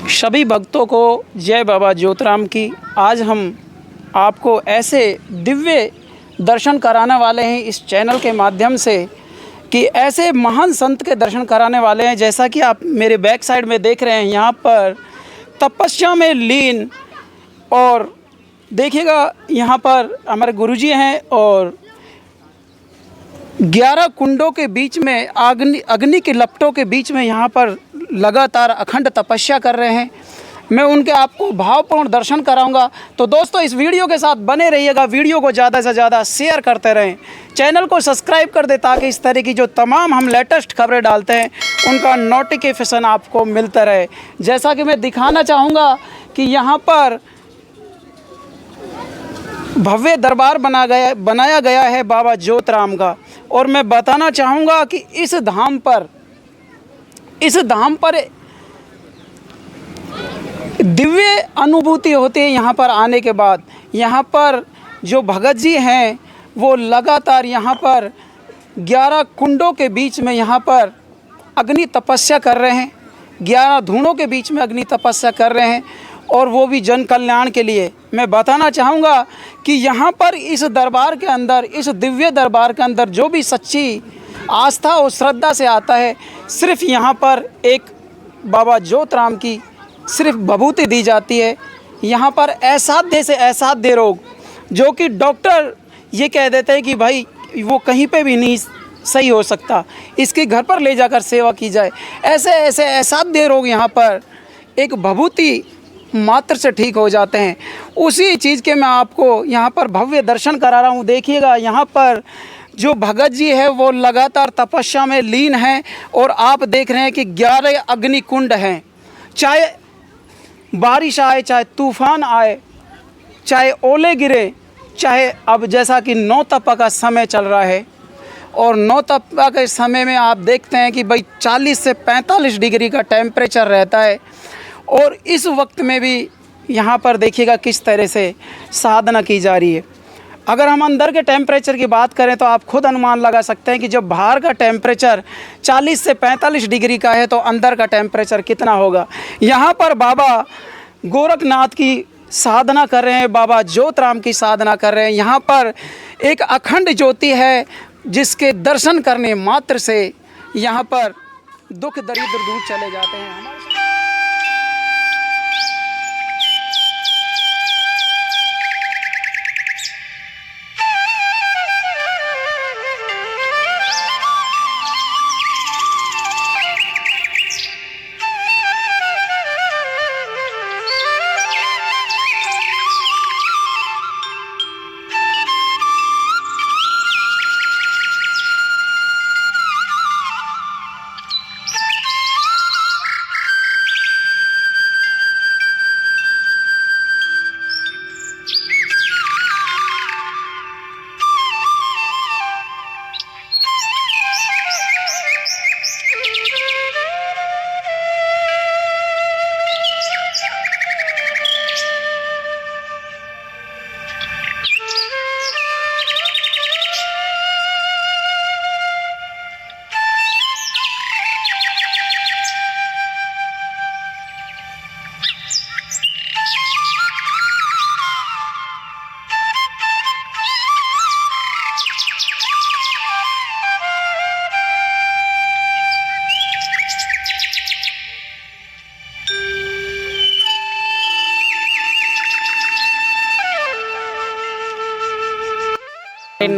सभी भक्तों को जय बाबा ज्योतिराम की। आज हम आपको ऐसे दिव्य दर्शन कराने वाले हैं इस चैनल के माध्यम से कि ऐसे महान संत के दर्शन कराने वाले हैं। जैसा कि आप मेरे बैक साइड में देख रहे हैं, यहाँ पर तपस्या में लीन, और देखिएगा यहाँ पर हमारे गुरुजी हैं और 11 कुंडों के बीच में अग्नि के लपटों के बीच में यहाँ पर लगातार अखंड तपस्या कर रहे हैं। मैं उनके आपको भावपूर्ण दर्शन कराऊंगा। तो दोस्तों, इस वीडियो के साथ बने रहिएगा। वीडियो को ज़्यादा से ज़्यादा शेयर करते रहें, चैनल को सब्सक्राइब कर दें ताकि इस तरह की जो तमाम हम लेटेस्ट खबरें डालते हैं उनका नोटिफिकेशन आपको मिलता रहे। जैसा कि मैं दिखाना चाहूँगा कि यहाँ पर भव्य दरबार बनाया गया है बाबा ज्योतिराम का, और मैं बताना चाहूँगा कि इस धाम पर दिव्य अनुभूति होती है। यहाँ पर आने के बाद यहाँ पर जो भगत जी हैं वो लगातार यहाँ पर 11 कुंडों के बीच में यहाँ पर अग्नि तपस्या कर रहे हैं। 11 धूणों के बीच में अग्नि तपस्या कर रहे हैं, और वो भी जन कल्याण के लिए। मैं बताना चाहूँगा कि यहाँ पर इस दरबार के अंदर, इस दिव्य दरबार के अंदर जो भी सच्ची आस्था और श्रद्धा से आता है, सिर्फ यहाँ पर एक बाबा ज्योतिराम की सिर्फ विभूति दी जाती है। यहाँ पर असाध्य से असाध्य रोग जो कि डॉक्टर ये कह देते हैं कि भाई वो कहीं पे भी नहीं सही हो सकता, इसके घर पर ले जाकर सेवा की जाए, ऐसे ऐसे असाध्य रोग यहाँ पर एक विभूति मात्र से ठीक हो जाते हैं। उसी चीज़ के मैं आपको यहाँ पर भव्य दर्शन करा रहा हूँ। देखिएगा यहाँ पर जो भगत जी है वो लगातार तपस्या में लीन हैं, और आप देख रहे हैं कि 11 अग्नि कुंड हैं। चाहे बारिश आए, चाहे तूफान आए, चाहे ओले गिरे, चाहे अब जैसा कि नौतपा का समय चल रहा है, और नौतपा के समय में आप देखते हैं कि भाई 40 से 45 डिग्री का टेम्परेचर रहता है। और इस वक्त में भी यहाँ पर देखिएगा किस तरह से साधना की जा रही है। अगर हम अंदर के टेम्परेचर की बात करें तो आप खुद अनुमान लगा सकते हैं कि जब बाहर का टेम्परेचर 40 से 45 डिग्री का है तो अंदर का टेम्परेचर कितना होगा। यहाँ पर बाबा गोरखनाथ की साधना कर रहे हैं, बाबा ज्योतिराम की साधना कर रहे हैं। यहाँ पर एक अखंड ज्योति है जिसके दर्शन करने मात्र से यहाँ पर दुख दरिद्र दूर चले जाते हैं। हमारे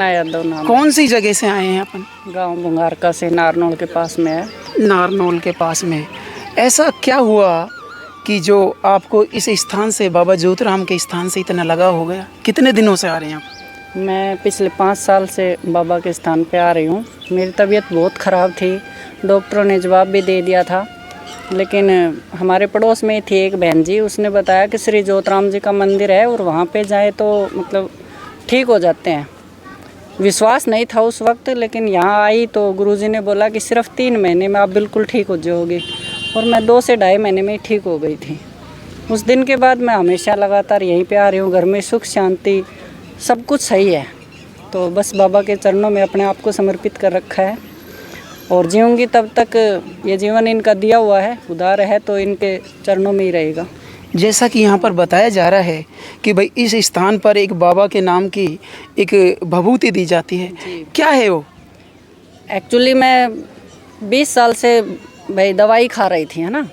यादव नाम। कौन सी जगह से आए हैं अपन? गांव बुंगारका से, नारनौल के पास में है। नारनौल के पास में। ऐसा क्या हुआ कि जो आपको इस स्थान से, बाबा ज्योतिराम के स्थान से इतना लगाव हो गया? कितने दिनों से आ रहे हैं आप? मैं पिछले 5 साल से बाबा के स्थान पे आ रही हूँ। मेरी तबीयत बहुत ख़राब थी, डॉक्टरों ने जवाब भी दे दिया था, लेकिन हमारे पड़ोस में थी एक बहन जी, उसने बताया कि श्री ज्योतिराम जी का मंदिर है और वहाँ पे जाए तो मतलब ठीक हो जाते हैं। विश्वास नहीं था उस वक्त, लेकिन यहाँ आई तो गुरुजी ने बोला कि सिर्फ 3 महीने में आप बिल्कुल ठीक हो जाओगे, और मैं 2 से ढाई महीने में ठीक हो गई थी। उस दिन के बाद मैं हमेशा लगातार यहीं पे आ रही हूँ। घर में सुख शांति सब कुछ सही है, तो बस बाबा के चरणों में अपने आप को समर्पित कर रखा है। और जीऊँगी तब तक। ये जीवन इनका दिया हुआ है, उधार है, तो इनके चरणों में ही रहेगा। जैसा कि यहाँ पर बताया जा रहा है कि भाई इस स्थान पर एक बाबा के नाम की एक भभूति दी जाती है, क्या है वो? एक्चुअली मैं 20 साल से भाई दवाई खा रही थी, है ना,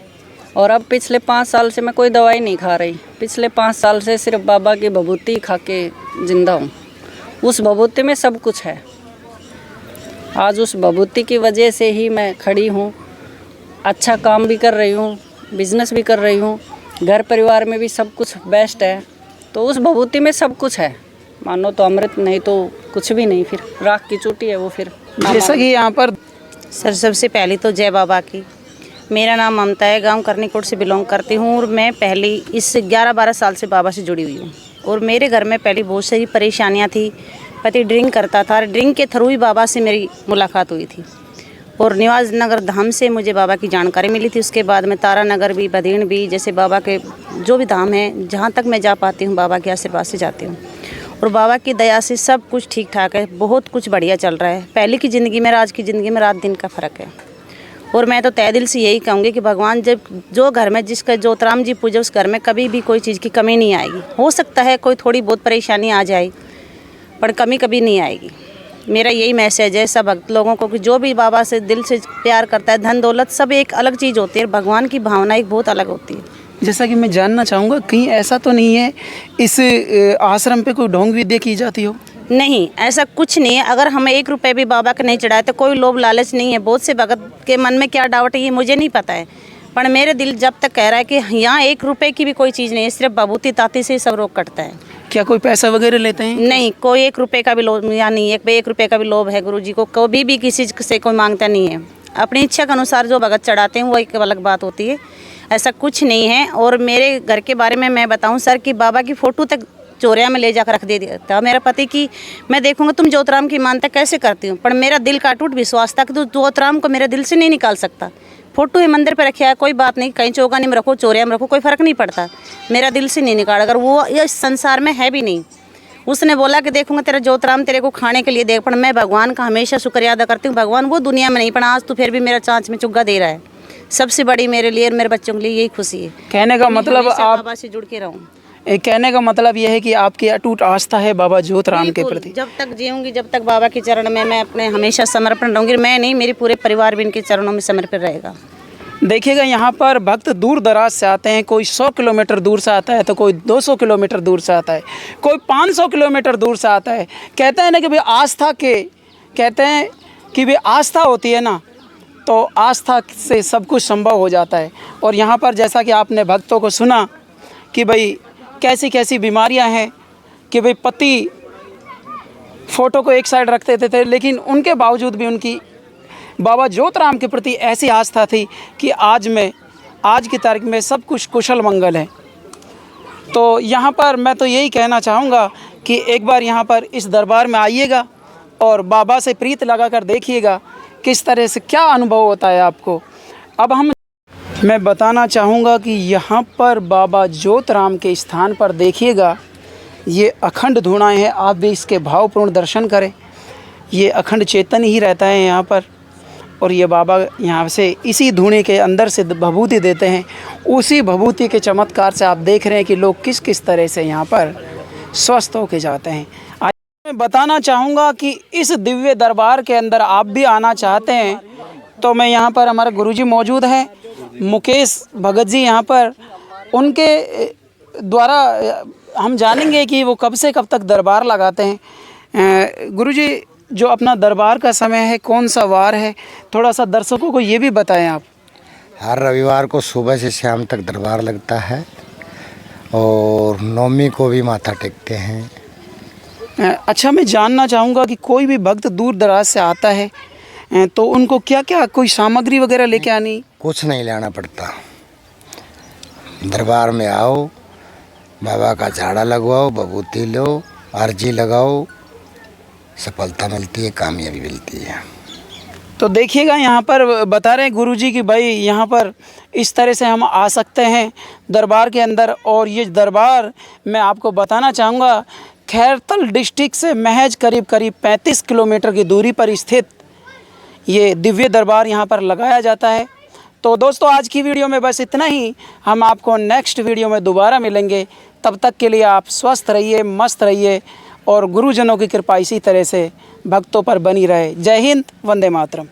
और अब पिछले 5 साल से मैं कोई दवाई नहीं खा रही। पिछले 5 साल से सिर्फ बाबा की भभूति खा के जिंदा हूँ। उस भभूति में सब कुछ है। आज उस भभूति की वजह से ही मैं खड़ी हूँ, अच्छा काम भी कर रही हूँ, बिजनेस भी कर रही हूँ, घर परिवार में भी सब कुछ बेस्ट है। तो उस भभूति में सब कुछ है, मानो तो अमृत, नहीं तो कुछ भी नहीं, फिर राख की चोटी है वो। फिर जैसा कि यहाँ पर सर सबसे पहले तो जय बाबा की। मेरा नाम ममता है, गांव करनीकोट से बिलोंग करती हूँ और मैं पहली इस 11-12 साल से बाबा से जुड़ी हुई हूँ। और मेरे घर में पहले बहुत सारी परेशानियाँ थी। पति ड्रिंक करता था, ड्रिंक के थ्रू ही बाबा से मेरी मुलाकात हुई थी और निवास नगर धाम से मुझे बाबा की जानकारी मिली थी। उसके बाद में तारा नगर भी, बदीन भी, जैसे बाबा के जो भी धाम हैं जहाँ तक मैं जा पाती हूँ बाबा के आशीर्वाद से जाती हूँ। और बाबा की दया से सब कुछ ठीक ठाक है, बहुत कुछ बढ़िया चल रहा है। पहले की ज़िंदगी में आज की ज़िंदगी में रात दिन का फ़र्क है। और मैं तो तय दिल से यही कहूँगी कि भगवान जब जो घर में जिसका ज्योतराम जी पूजे उस घर में कभी भी कोई चीज़ की कमी नहीं आएगी। हो सकता है कोई थोड़ी बहुत परेशानी आ जाए पर कमी कभी नहीं आएगी। मेरा यही मैसेज है सब भक्त लोगों को कि जो भी बाबा से दिल से प्यार करता है, धन दौलत सब एक अलग चीज़ होती है, भगवान की भावना एक बहुत अलग होती है। जैसा कि मैं जानना चाहूँगा कहीं ऐसा तो नहीं है इस आश्रम पे कोई ढोंग विद्या की जाती हो? नहीं, ऐसा कुछ नहीं है। अगर हमें 1 रुपये भी बाबा का नहीं चढ़ाए तो कोई लोभ लालच नहीं है। बहुत से भगत के मन में क्या डाउट है ये मुझे नहीं पता है, पर मेरे दिल जब तक कह रहा है कि यहाँ 1 रुपये की भी कोई चीज़ नहीं है, सिर्फ भभूति ताती से ही सब रोग कटता है। क्या कोई पैसा वगैरह लेते हैं? नहीं, कोई 1 रुपये का भी लोभ या नहीं, 1 रुपये का भी लोभ है गुरुजी को कभी भी किसी से कोई मांगता नहीं है। अपनी इच्छा के अनुसार जो भगत चढ़ाते हैं वो एक अलग बात होती है, ऐसा कुछ नहीं है। और मेरे घर के बारे में मैं बताऊं सर कि बाबा की फ़ोटो तक चोरिया में ले जाकर रख दे दिया था मेरा पति की। मैं देखूंगा तुम ज्योतराम की मानता कैसे करती हूँ, पर मेरा दिल का टूट विश्वास था कि तू ज्योतराम को मेरे दिल से नहीं निकाल सकता। फ़ोटो है मंदिर पर रखा है, कोई बात नहीं, कहीं चौगानी में रखो, चोरिया में रखो, कोई फ़र्क नहीं पड़ता, मेरा दिल से नहीं निकाल। अगर वो इस संसार में है भी नहीं, उसने बोला कि देखूंगा तेरा ज्योतराम तेरे को खाने के लिए देख, पर मैं भगवान का हमेशा शुक्रिया अदा करती हूँ। भगवान वो दुनिया में नहीं, पर आज तो फिर भी मेरा चाँच में चुग्गा दे रहा है। सबसे बड़ी मेरे लिए और मेरे बच्चों के लिए यही खुशी है। कहने का मतलब आप बाबा से जुड़ के रहूँ। कहने का मतलब यह है कि आपकी अटूट आस्था है बाबा ज्योतराम के प्रति। जब तक जीऊँगी, जब तक बाबा के चरण में मैं अपने हमेशा समर्पण रहूँगी। मैं नहीं, मेरे पूरे परिवार भी इनके चरणों में समर्पित रहेगा। देखिएगा यहाँ पर भक्त दूर दराज से आते हैं, कोई 100 किलोमीटर दूर से आता है तो कोई 200 किलोमीटर दूर से आता है, कोई 500 किलोमीटर दूर से आता है। कहते हैं ना कि भाई आस्था के, कहते हैं कि भाई आस्था होती है ना तो आस्था से सब कुछ संभव हो जाता है। और यहाँ पर जैसा कि आपने भक्तों को सुना कि भाई कैसी कैसी बीमारियाँ हैं, कि भाई पति फ़ोटो को एक साइड रख देते थे, लेकिन उनके बावजूद भी उनकी बाबा ज्योतराम के प्रति ऐसी आस्था थी कि आज की तारीख में सब कुछ कुशल मंगल है। तो यहाँ पर मैं तो यही कहना चाहूँगा कि एक बार यहाँ पर इस दरबार में आइएगा और बाबा से प्रीत लगा कर देखिएगा किस तरह से क्या अनुभव होता है आपको। अब मैं बताना चाहूँगा कि यहाँ पर बाबा ज्योतराम के स्थान पर देखिएगा, ये अखंड धुनाएँ हैं, आप भी इसके भावपूर्ण दर्शन करें। ये अखंड चेतन ही रहता है यहाँ पर, और ये बाबा यहाँ से इसी धुने के अंदर से भभूति देते हैं। उसी भभूति के चमत्कार से आप देख रहे हैं कि लोग किस किस तरह से यहाँ पर स्वस्थ होके जाते हैं। आज मैं बताना चाहूँगा कि इस दिव्य दरबार के अंदर आप भी आना चाहते हैं तो मैं यहाँ पर, हमारे गुरुजी मौजूद हैं, मुकेश भगत जी यहाँ पर, उनके द्वारा हम जानेंगे कि वो कब से कब तक दरबार लगाते हैं। गुरुजी, जो अपना दरबार का समय है कौन सा वार है, थोड़ा सा दर्शकों को ये भी बताएं आप। हर रविवार को सुबह से शाम तक दरबार लगता है और नवमी को भी माथा टेकते हैं। अच्छा, मैं जानना चाहूँगा कि कोई भी भक्त दूर दराज से आता है तो उनको क्या क्या कोई सामग्री वगैरह लेके आनी? कुछ नहीं लाना पड़ता, दरबार में आओ, बाबा का झाड़ा लगवाओ, भभूति लो, अर्जी लगाओ, सफलता मिलती है, कामयाबी मिलती है। तो देखिएगा यहाँ पर बता रहे हैं गुरुजी कि भाई यहाँ पर इस तरह से हम आ सकते हैं दरबार के अंदर। और ये दरबार मैं आपको बताना चाहूँगा खैरतल डिस्ट्रिक्ट से महज करीब 35 किलोमीटर की दूरी पर स्थित ये दिव्य दरबार यहाँ पर लगाया जाता है। तो दोस्तों आज की वीडियो में बस इतना ही। हम आपको नेक्स्ट वीडियो में दोबारा मिलेंगे। तब तक के लिए आप स्वस्थ रहिए, मस्त रहिए और गुरुजनों की कृपा इसी तरह से भक्तों पर बनी रहे। जय हिंद, वंदे मातरम।